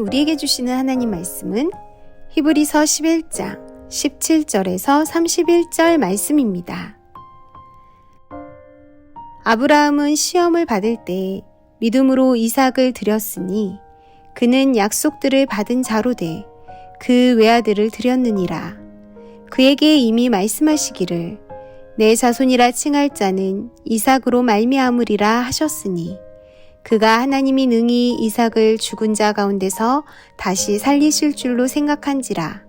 우리에게 주시는 하나님 말씀은 히브리서 11장 17절에서 31절 말씀입니다. 아브라함은 시험을 받을 때 믿음으로 이삭을 드렸으니 그는 약속들을 받은 자로 돼 그 외아들을 드렸느니라. 그에게 이미 말씀하시기를 내 자손이라 칭할 자는 이삭으로 말미암으리라 하셨으니 그가 하나님이 능히 이삭을 죽은 자 가운데서 다시 살리실 줄로 생각한지라.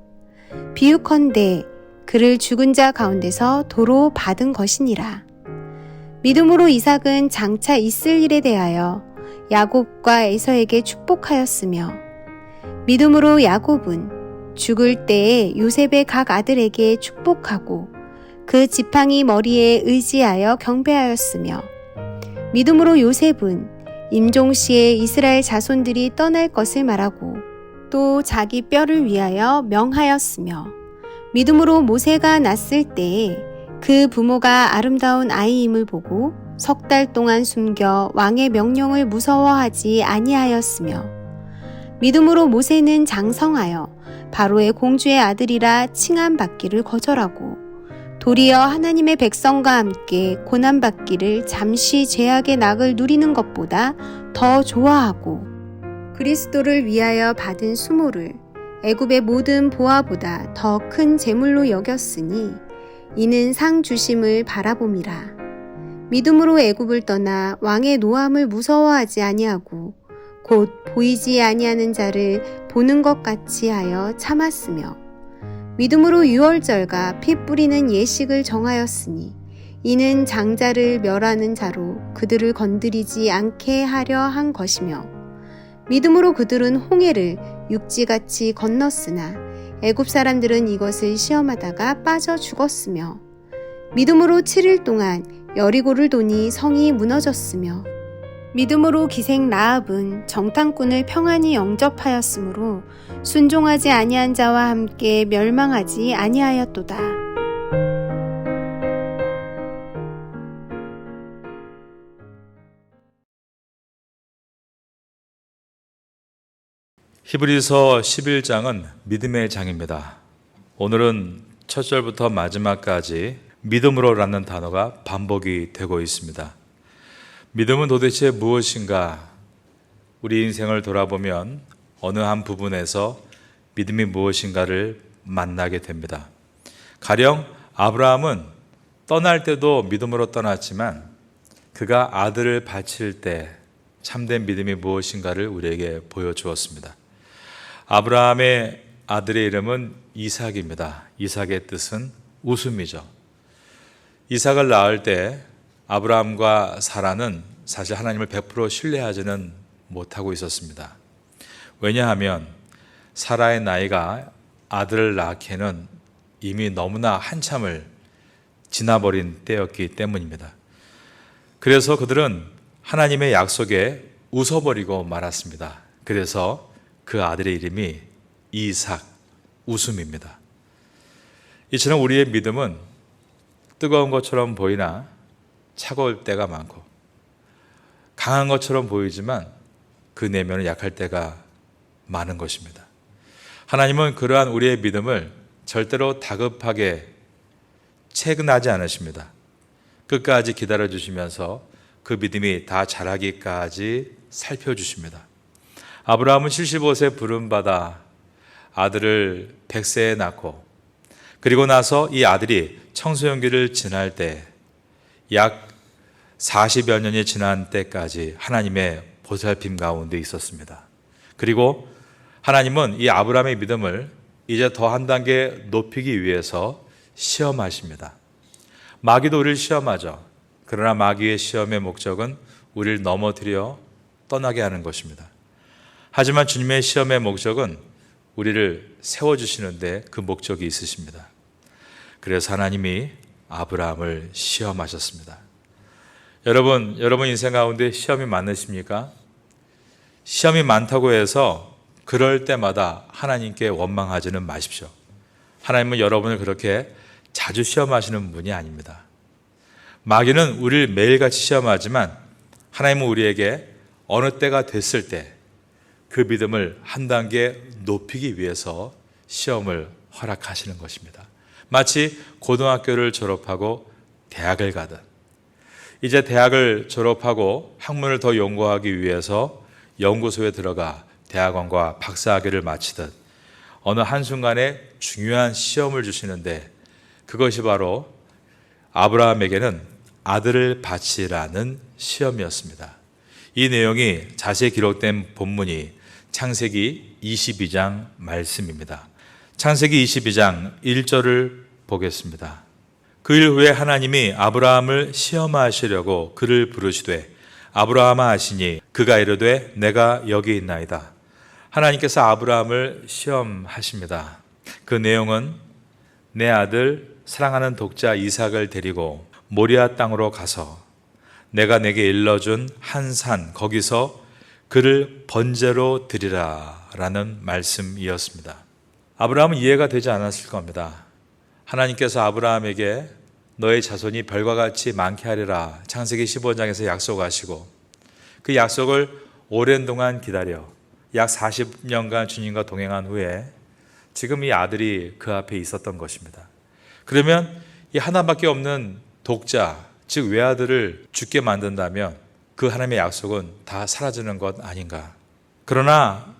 비유컨대 그를 죽은 자 가운데서 도로 받은 것이니라. 믿음으로 이삭은 장차 있을 일에 대하여 야곱과 에서에게 축복하였으며 믿음으로 야곱은 죽을 때에 요셉의 각 아들에게 축복하고 그 지팡이 머리에 의지하여 경배하였으며 믿음으로 요셉은 임종시에 이스라엘 자손들이 떠날 것을 말하고 또 자기 뼈를 위하여 명하였으며 믿음으로 모세가 낳았을 때에 그 부모가 아름다운 아이임을 보고 3달 동안 숨겨 왕의 명령을 무서워하지 아니하였으며 믿음으로 모세는 장성하여 바로의 공주의 아들이라 칭함받기를 거절하고 도리어 하나님의 백성과 함께 고난받기를 잠시 죄악의 낙을 누리는 것보다 더 좋아하고 그리스도를 위하여 받은 수모를 애굽의 모든 보화보다 더 큰 재물로 여겼으니 이는 상 주심을 바라봄이라. 믿음으로 애굽을 떠나 왕의 노함을 무서워하지 아니하고 곧 보이지 아니하는 자를 보는 것 같이 하여 참았으며 믿음으로 유월절과 피 뿌리는 예식을 정하였으니 이는 장자를 멸하는 자로 그들을 건드리지 않게 하려 한 것이며 믿음으로 그들은 홍해를 육지같이 건넜으나 애굽 사람들은 이것을 시험하다가 빠져 죽었으며 믿음으로 7일 동안 여리고를 도니 성이 무너졌으며 믿음으로 기생 라합은 정탐꾼을 평안히 영접하였으므로 순종하지 아니한 자와 함께 멸망하지 아니하였도다. 히브리서 11장은 믿음의 장입니다. 오늘은 첫 절부터 마지막까지 믿음으로라는 단어가 반복이 되고 있습니다. 믿음은 도대체 무엇인가? 우리 인생을 돌아보면 어느 한 부분에서 믿음이 무엇인가를 만나게 됩니다. 가령 아브라함은 떠날 때도 믿음으로 떠났지만 그가 아들을 바칠 때 참된 믿음이 무엇인가를 우리에게 보여주었습니다. 아브라함의 아들의 이름은 이삭입니다. 이삭의 뜻은 웃음이죠. 이삭을 낳을 때 아브라함과 사라는 사실 하나님을 100% 신뢰하지는 못하고 있었습니다. 왜냐하면 사라의 나이가 아들을 낳기에는 이미 너무나 한참을 지나버린 때였기 때문입니다. 그래서 그들은 하나님의 약속에 웃어버리고 말았습니다. 그래서 그 아들의 이름이 이삭, 웃음입니다. 이처럼 우리의 믿음은 뜨거운 것처럼 보이나 차가울 때가 많고 강한 것처럼 보이지만 그 내면은 약할 때가 많은 것입니다. 하나님은 그러한 우리의 믿음을 절대로 다급하게 체근하지 않으십니다. 끝까지 기다려주시면서 그 믿음이 다 자라기까지 살펴주십니다. 아브라함은 75세 부름받아 아들을 100세에 낳고 그리고 나서 이 아들이 청소년기를 지날 때 약 40여 년이 지난 때까지 하나님의 보살핌 가운데 있었습니다. 그리고 하나님은 이 아브라함의 믿음을 이제 더 한 단계 높이기 위해서 시험하십니다. 마귀도 우리를 시험하죠. 그러나 마귀의 시험의 목적은 우리를 넘어뜨려 떠나게 하는 것입니다. 하지만 주님의 시험의 목적은 우리를 세워주시는데 그 목적이 있으십니다. 그래서 하나님이 아브라함을 시험하셨습니다. 여러분 인생 가운데 시험이 많으십니까? 시험이 많다고 해서 그럴 때마다 하나님께 원망하지는 마십시오. 하나님은 여러분을 그렇게 자주 시험하시는 분이 아닙니다. 마귀는 우리를 매일같이 시험하지만 하나님은 우리에게 어느 때가 됐을 때 그 믿음을 한 단계 높이기 위해서 시험을 허락하시는 것입니다. 마치 고등학교를 졸업하고 대학을 가든, 이제 대학을 졸업하고 학문을 더 연구하기 위해서 연구소에 들어가 대학원과 박사학위를 마치듯 어느 한순간에 중요한 시험을 주시는데, 그것이 바로 아브라함에게는 아들을 바치라는 시험이었습니다. 이 내용이 자세히 기록된 본문이 창세기 22장 말씀입니다. 창세기 22장 1절을 보겠습니다. 그 일 후에 하나님이 아브라함을 시험하시려고 그를 부르시되 아브라함아 하시니 그가 이르되 내가 여기 있나이다. 하나님께서 아브라함을 시험하십니다. 그 내용은 내 아들 사랑하는 독자 이삭을 데리고 모리아 땅으로 가서 내가 내게 일러준 한 산 거기서 그를 번제로 드리라 라는 말씀이었습니다. 아브라함은 이해가 되지 않았을 겁니다. 하나님께서 아브라함에게 너의 자손이 별과 같이 많게 하리라 창세기 15장에서 약속하시고, 그 약속을 오랜 동안 기다려 약 40년간 주님과 동행한 후에 지금 이 아들이 그 앞에 있었던 것입니다. 그러면 이 하나밖에 없는 독자, 즉 외아들을 죽게 만든다면 그 하나님의 약속은 다 사라지는 것 아닌가. 그러나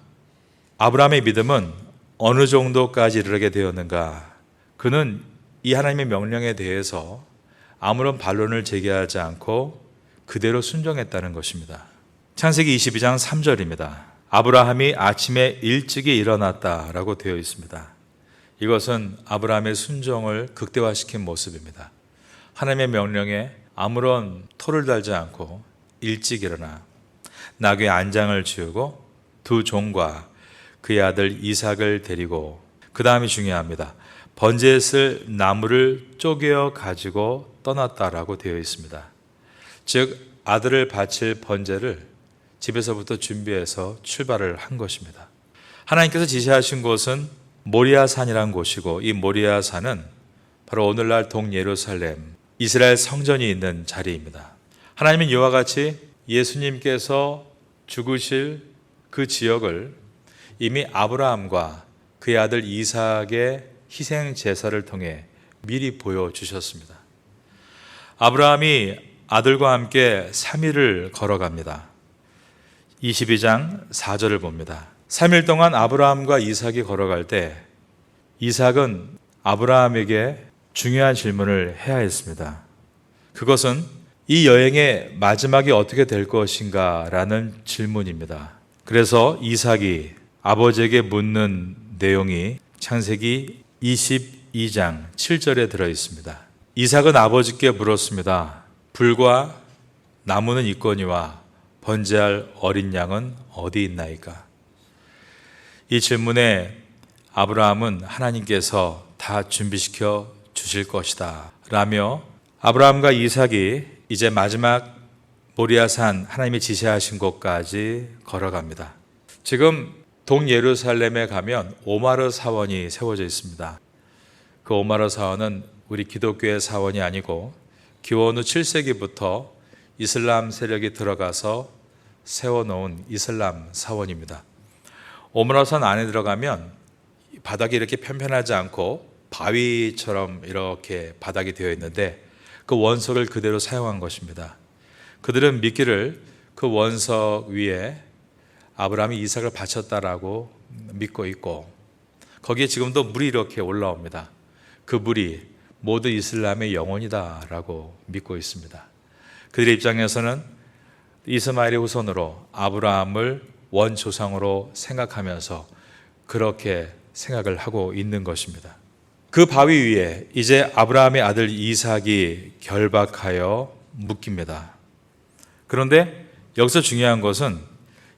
아브라함의 믿음은 어느 정도까지 이르게 되었는가. 그는 이 하나님의 명령에 대해서 아무런 반론을 제기하지 않고 그대로 순종했다는 것입니다. 창세기 22장 3절입니다. 아브라함이 아침에 일찍이 일어났다라고 되어 있습니다. 이것은 아브라함의 순종을 극대화시킨 모습입니다. 하나님의 명령에 아무런 토를 달지 않고 일찍 일어나 나귀의 안장을 지우고 두 종과 그의 아들 이삭을 데리고, 그 다음이 중요합니다. 번제에 쓸 나무를 쪼개어 가지고 떠났다라고 되어 있습니다. 즉 아들을 바칠 번제를 집에서부터 준비해서 출발을 한 것입니다. 하나님께서 지시하신 곳은 모리아산이라는 곳이고, 이 모리아산은 바로 오늘날 동예루살렘 이스라엘 성전이 있는 자리입니다. 하나님은 이와 같이 예수님께서 죽으실 그 지역을 이미 아브라함과 그의 아들 이삭의 희생 제사를 통해 미리 보여주셨습니다. 아브라함이 아들과 함께 3일을 걸어갑니다. 22장 4절을 봅니다. 3일 동안 아브라함과 이삭이 걸어갈 때 이삭은 아브라함에게 중요한 질문을 해야 했습니다. 그것은 이 여행의 마지막이 어떻게 될 것인가 라는 질문입니다. 그래서 이삭이 아버지에게 묻는 내용이 창세기 22장 7절에 들어 있습니다. 이삭은 아버지께 물었습니다. 불과 나무는 있거니와 번제할 어린 양은 어디 있나이까? 이 질문에 아브라함은 하나님께서 다 준비시켜 주실 것이다 라며 아브라함과 이삭이 이제 마지막 모리아산 하나님이 지시하신 곳까지 걸어갑니다. 지금 동예루살렘에 가면 오마르 사원이 세워져 있습니다. 그 오마르 사원은 우리 기독교의 사원이 아니고 기원 후 7세기부터 이슬람 세력이 들어가서 세워놓은 이슬람 사원입니다. 오마르산 안에 들어가면 바닥이 이렇게 편편하지 않고 바위처럼 이렇게 바닥이 되어 있는데 그 원석을 그대로 사용한 것입니다. 그들은 믿기를 그 원석 위에 아브라함이 이삭을 바쳤다라고 믿고 있고, 거기에 지금도 물이 이렇게 올라옵니다. 그 물이 모두 이슬람의 영혼이다라고 믿고 있습니다. 그들의 입장에서는 이스마엘의 후손으로 아브라함을 원조상으로 생각하면서 그렇게 생각을 하고 있는 것입니다. 그 바위 위에 이제 아브라함의 아들 이삭이 결박하여 묶입니다. 그런데 여기서 중요한 것은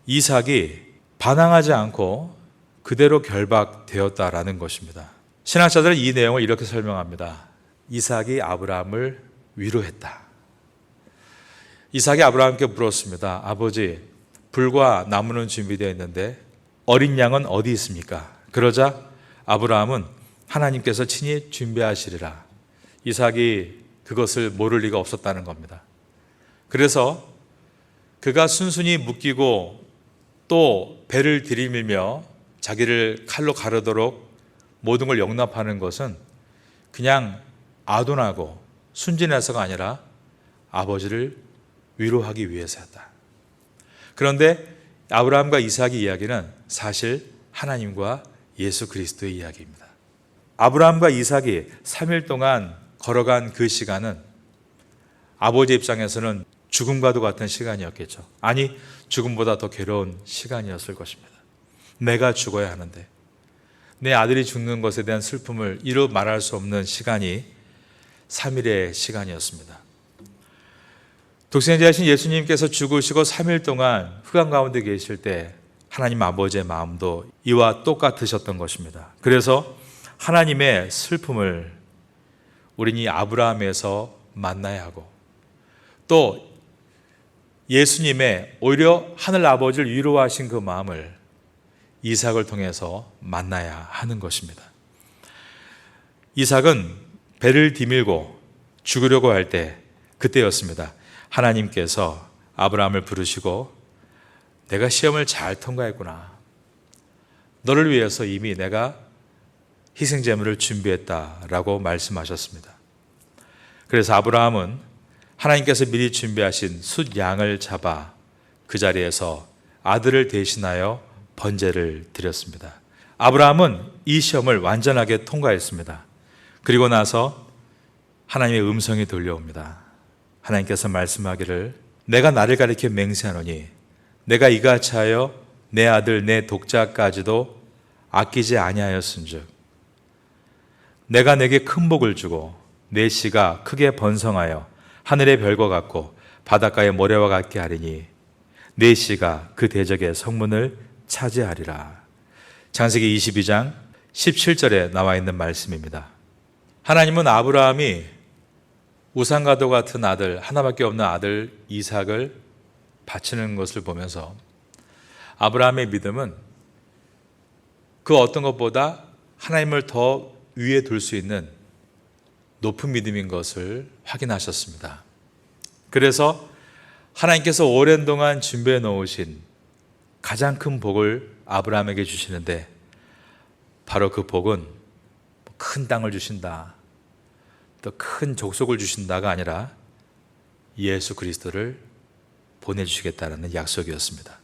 이삭이 반항하지 않고 그대로 결박되었다라는 것입니다. 신학자들은 이 내용을 이렇게 설명합니다. 이삭이 아브라함을 위로했다. 이삭이 아브라함께 물었습니다. 아버지, 불과 나무는 준비되어 있는데 어린 양은 어디 있습니까? 그러자 아브라함은 하나님께서 친히 준비하시리라. 이삭이 그것을 모를 리가 없었다는 겁니다. 그래서 그가 순순히 묶이고 또 배를 들이밀며 자기를 칼로 가르도록 모든 걸 용납하는 것은 그냥 아둔하고 순진해서가 아니라 아버지를 위로하기 위해서였다. 그런데 아브라함과 이삭의 이야기는 사실 하나님과 예수 그리스도의 이야기입니다. 아브라함과 이삭이 3일 동안 걸어간 그 시간은 아버지 입장에서는 죽음과도 같은 시간이었겠죠. 아니, 죽음보다 더 괴로운 시간이었을 것입니다. 내가 죽어야 하는데 내 아들이 죽는 것에 대한 슬픔을 이루 말할 수 없는 시간이 3일의 시간이었습니다. 독생자이신 예수님께서 죽으시고 3일 동안 흑암 가운데 계실 때 하나님 아버지의 마음도 이와 똑같으셨던 것입니다. 그래서 하나님의 슬픔을 우리는 이 아브라함에서 만나야 하고, 또 예수님의 오히려 하늘 아버지를 위로하신 그 마음을 이삭을 통해서 만나야 하는 것입니다. 이삭은 배를 디밀고 죽으려고 할 때 그때였습니다. 하나님께서 아브라함을 부르시고 내가 시험을 잘 통과했구나. 너를 위해서 이미 내가 희생제물을 준비했다라고 말씀하셨습니다. 그래서 아브라함은 하나님께서 미리 준비하신 숫 양을 잡아 그 자리에서 아들을 대신하여 번제를 드렸습니다. 아브라함은 이 시험을 완전하게 통과했습니다. 그리고 나서 하나님의 음성이 들려옵니다. 하나님께서 말씀하기를 내가 나를 가리켜 맹세하노니 내가 이같이 하여 내 아들 내 독자까지도 아끼지 아니하였은즉 내가 내게 큰 복을 주고 내 씨가 크게 번성하여 하늘의 별과 같고 바닷가의 모래와 같게 하리니 내 씨가 그 대적의 성문을 차지하리라. 창세기 22장 17절에 나와 있는 말씀입니다. 하나님은 아브라함이 우상과도 같은 아들, 하나밖에 없는 아들 이삭을 바치는 것을 보면서 아브라함의 믿음은 그 어떤 것보다 하나님을 더 위에 둘 수 있는 높은 믿음인 것을 확인하셨습니다. 그래서 하나님께서 오랜 동안 준비해 놓으신 가장 큰 복을 아브라함에게 주시는데, 바로 그 복은 큰 땅을 주신다, 또 큰 족속을 주신다가 아니라 예수 그리스도를 보내주시겠다는 약속이었습니다.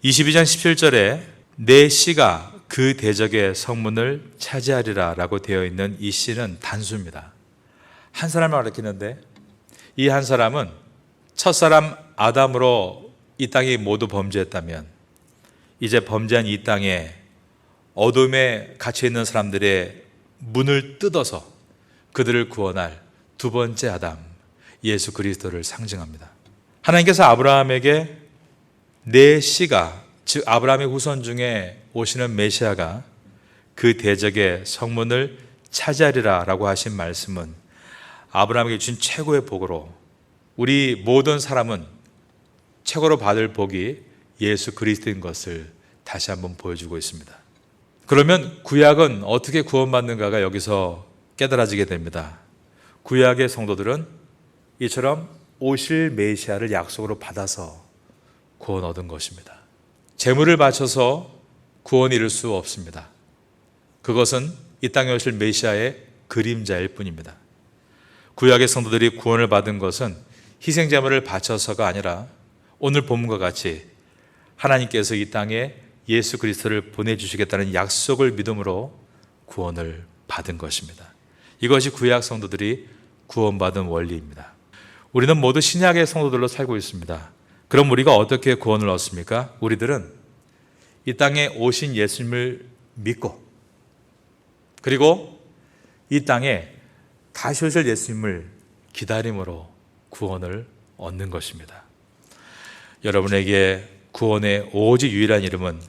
22장 17절에 내 씨가 그 대적의 성문을 차지하리라 라고 되어 있는 이 씨는 단수입니다. 한 사람을 가리키는데, 이 한 사람은 첫사람 아담으로 이 땅이 모두 범죄했다면 이제 범죄한 이 땅에 어둠에 갇혀 있는 사람들의 문을 뜯어서 그들을 구원할 두 번째 아담 예수 그리스도를 상징합니다. 하나님께서 아브라함에게 내 씨가, 즉 아브라함의 후손 중에 오시는 메시아가 그 대적의 성문을 차지하리라 라고 하신 말씀은 아브라함에게 주신 최고의 복으로, 우리 모든 사람은 최고로 받을 복이 예수 그리스도인 것을 다시 한번 보여주고 있습니다. 그러면 구약은 어떻게 구원받는가가 여기서 깨달아지게 됩니다. 구약의 성도들은 이처럼 오실 메시아를 약속으로 받아서 구원 얻은 것입니다. 재물을 바쳐서 구원 이룰 수 없습니다. 그것은 이 땅에 오실 메시아의 그림자일 뿐입니다. 구약의 성도들이 구원을 받은 것은 희생제물을 바쳐서가 아니라 오늘 본문과 같이 하나님께서 이 땅에 예수 그리스도를 보내주시겠다는 약속을 믿음으로 구원을 받은 것입니다. 이것이 구약 성도들이 구원받은 원리입니다. 우리는 모두 신약의 성도들로 살고 있습니다. 그럼 우리가 어떻게 구원을 얻습니까? 우리들은 이 땅에 오신 예수님을 믿고, 그리고 이 땅에 다시 오실 예수님을 기다림으로 구원을 얻는 것입니다. 여러분에게 구원의 오직 유일한 이름은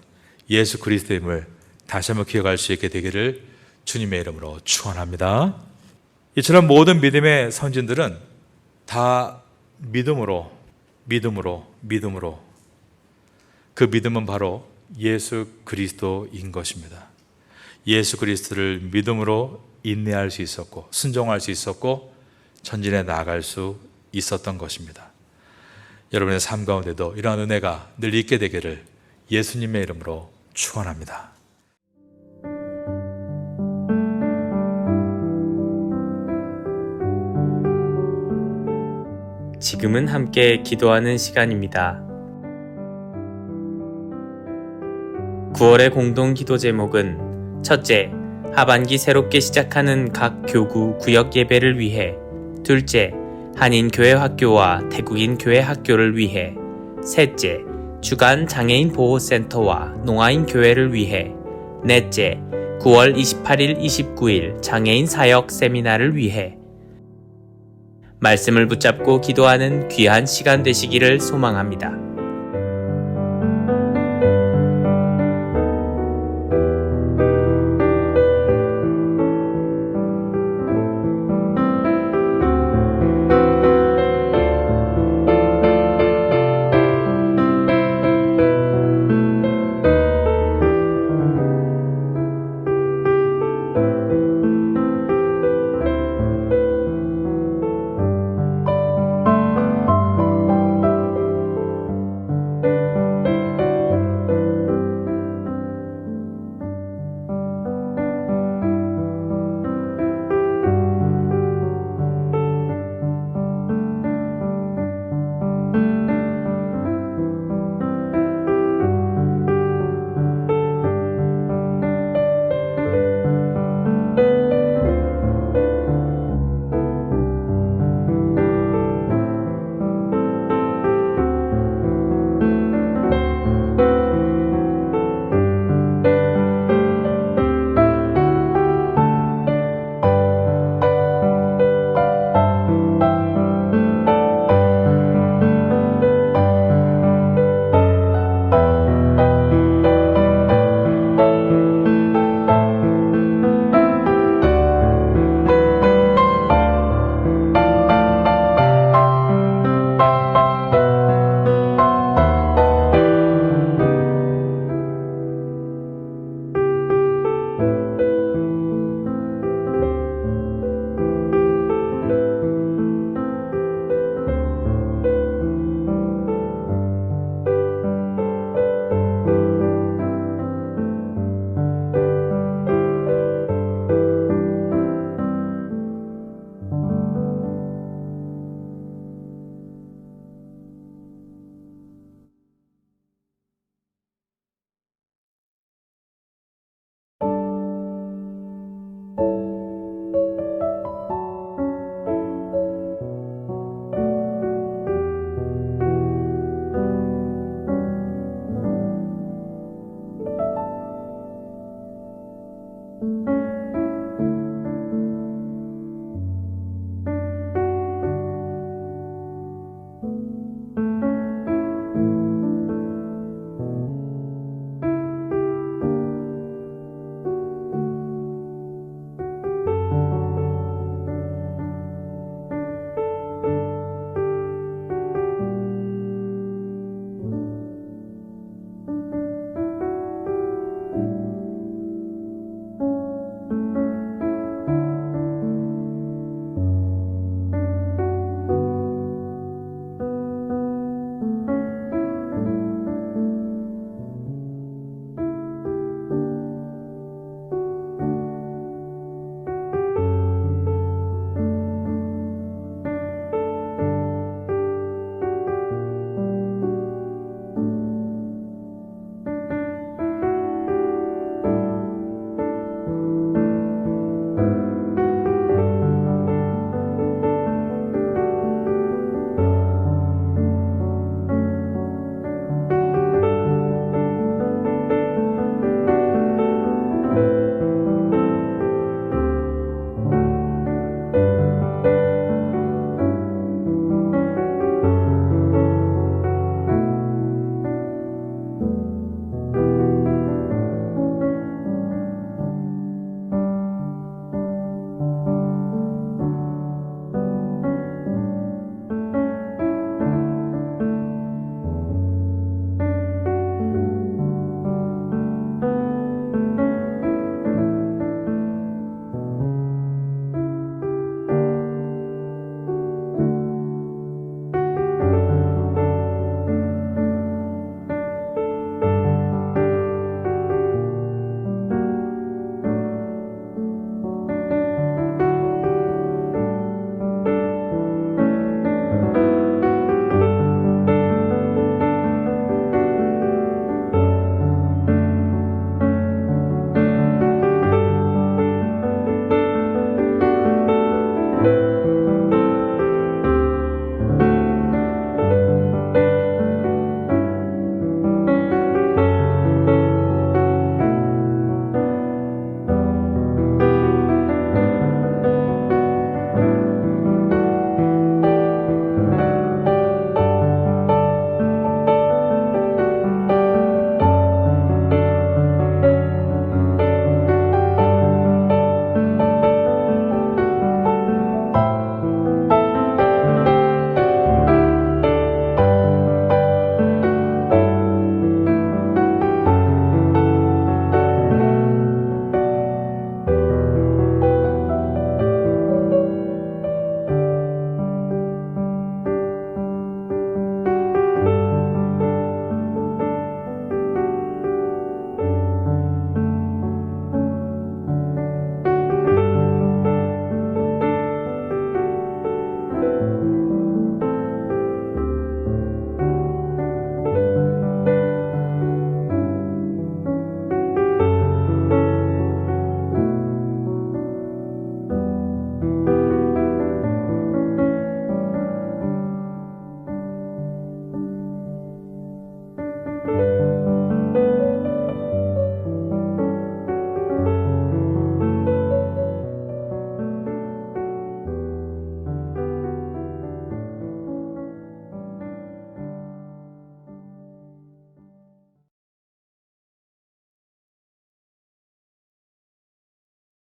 예수 그리스도임을 다시 한번 기억할 수 있게 되기를 주님의 이름으로 축원합니다. 이처럼 모든 믿음의 선진들은 다 믿음으로 그 믿음은 바로 예수 그리스도인 것입니다. 예수 그리스도를 믿음으로 인내할 수 있었고 순종할 수 있었고 전진해 나아갈 수 있었던 것입니다. 여러분의 삶 가운데도 이러한 은혜가 늘 있게 되기를 예수님의 이름으로 축원합니다. 지금은 함께 기도하는 시간입니다. 9월의 공동 기도 제목은 첫째, 하반기 새롭게 시작하는 각 교구 구역 예배를 위해, 둘째, 한인 교회 학교와 태국인 교회 학교를 위해, 셋째, 주간 장애인 보호센터와 농아인 교회를 위해, 넷째, 9월 28일, 29일 장애인 사역 세미나를 위해. 말씀을 붙잡고 기도하는 귀한 시간 되시기를 소망합니다.